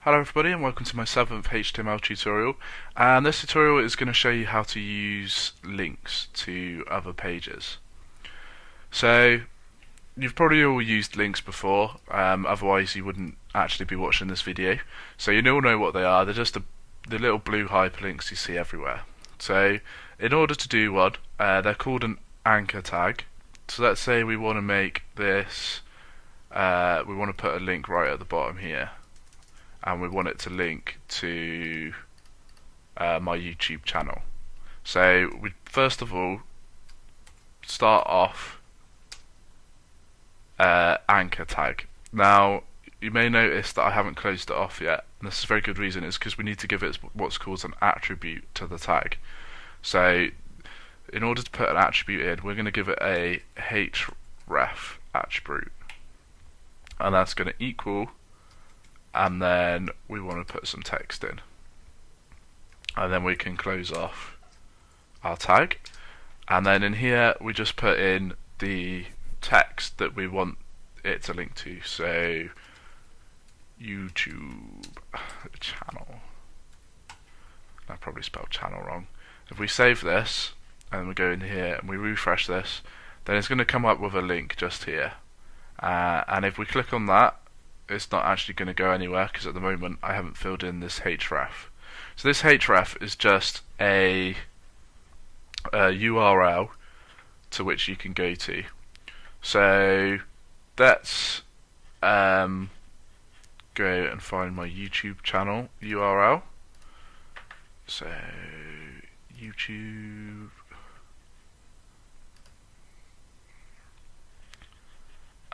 Hello everybody and welcome to my 7th HTML tutorial, and this tutorial is going to show you how to use links to other pages. So you've probably all used links before, otherwise you wouldn't actually be watching this video. So you all know what they are. They're just the little blue hyperlinks you see everywhere. So in order to do one, they're called an anchor tag. So let's say we want to make this, we want to put a link right at the bottom here, and we want it to link to my YouTube channel. So we first of all start off anchor tag. Now you may notice that I haven't closed it off yet, and this is a very good reason. It's because we need to give it what's called an attribute to the tag. So in order to put an attribute in, we're going to give it a href attribute, and that's going to equal, and then we want to put some text in, and then we can close off our tag, and then in here we just put in the text that we want it to link to. So YouTube channel. I probably spelled channel wrong. If we save this and we go in here and we refresh this, then it's going to come up with a link just here, and if we click on that, it's not actually going to go anywhere because at the moment I haven't filled in this href. So this href is just a URL to which you can go to. So let's go and find my YouTube channel URL. So YouTube,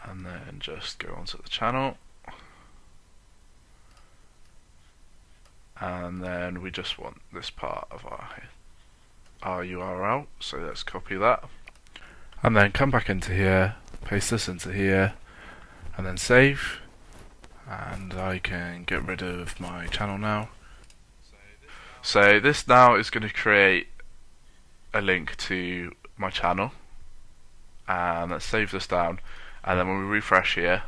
and then just go onto the channel, and then we just want this part of our URL, so let's copy that and then come back into here, paste this into here, and then save, and I can get rid of my channel now. So this now is going to create a link to my channel, and let's save this down, and then when we refresh here,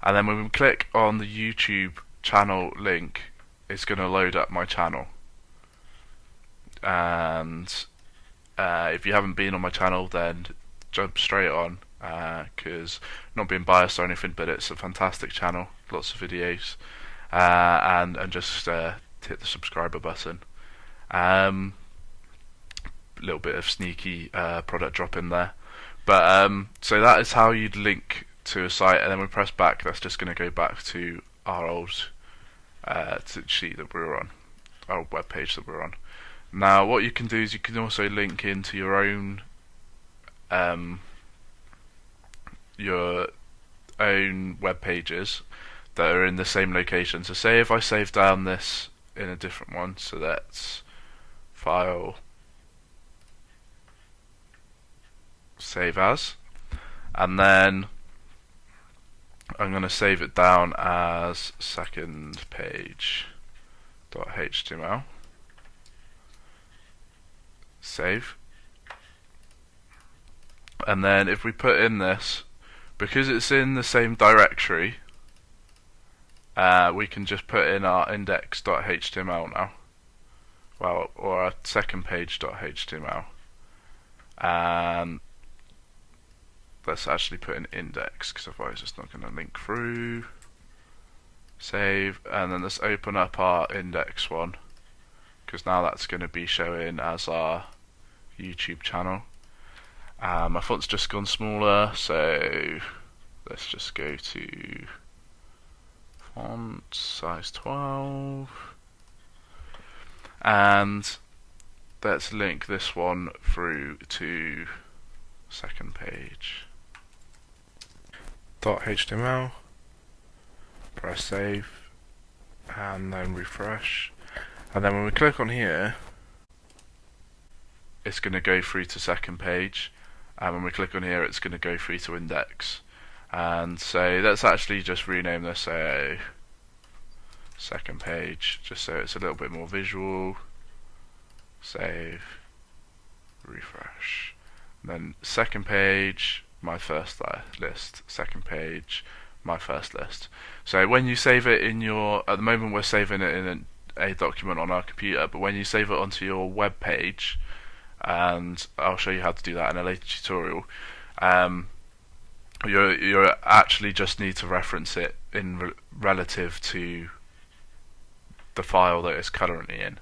and then when we click on the YouTube channel link, it's going to load up my channel. And if you haven't been on my channel, then jump straight on, because not being biased or anything, but it's a fantastic channel, lots of videos, and just hit the subscriber button. Little bit of sneaky product drop in there, but so that is how you'd link to a site, and then we press back. That's just going to go back to our old sheet that we were on, our web page that we're on. Now what you can do is you can also link into your own web pages that are in the same location. So say if I save down this in a different one, so that's file, save as, and then I'm going to save it down as second page.html. Save, and then if we put in this, because it's in the same directory, we can just put in our index.html now, well, or our second page.html, and let's actually put in index, because otherwise it's not going to link through. Save, and then let's open up our index one, because now that's going to be showing as our YouTube channel. My font's just gone smaller, so let's just go to font size 12, and let's link this one through to second page.html. Press save, and then refresh, and then when we click on here, it's going to go through to second page, and when we click on here, it's going to go through to index. And so let's actually just rename this a second page, just so it's a little bit more visual. Save, refresh, and then second page, my first list, second page, my first list. So when you save it in your, at the moment we're saving it in a document on our computer, but when you save it onto your web page, and I'll show you how to do that in a later tutorial, you actually just need to reference it in relative to the file that it's currently in.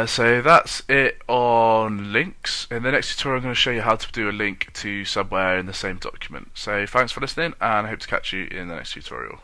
So that's it on links. In the next tutorial I'm going to show you how to do a link to somewhere in the same document. So thanks for listening, and I hope to catch you in the next tutorial.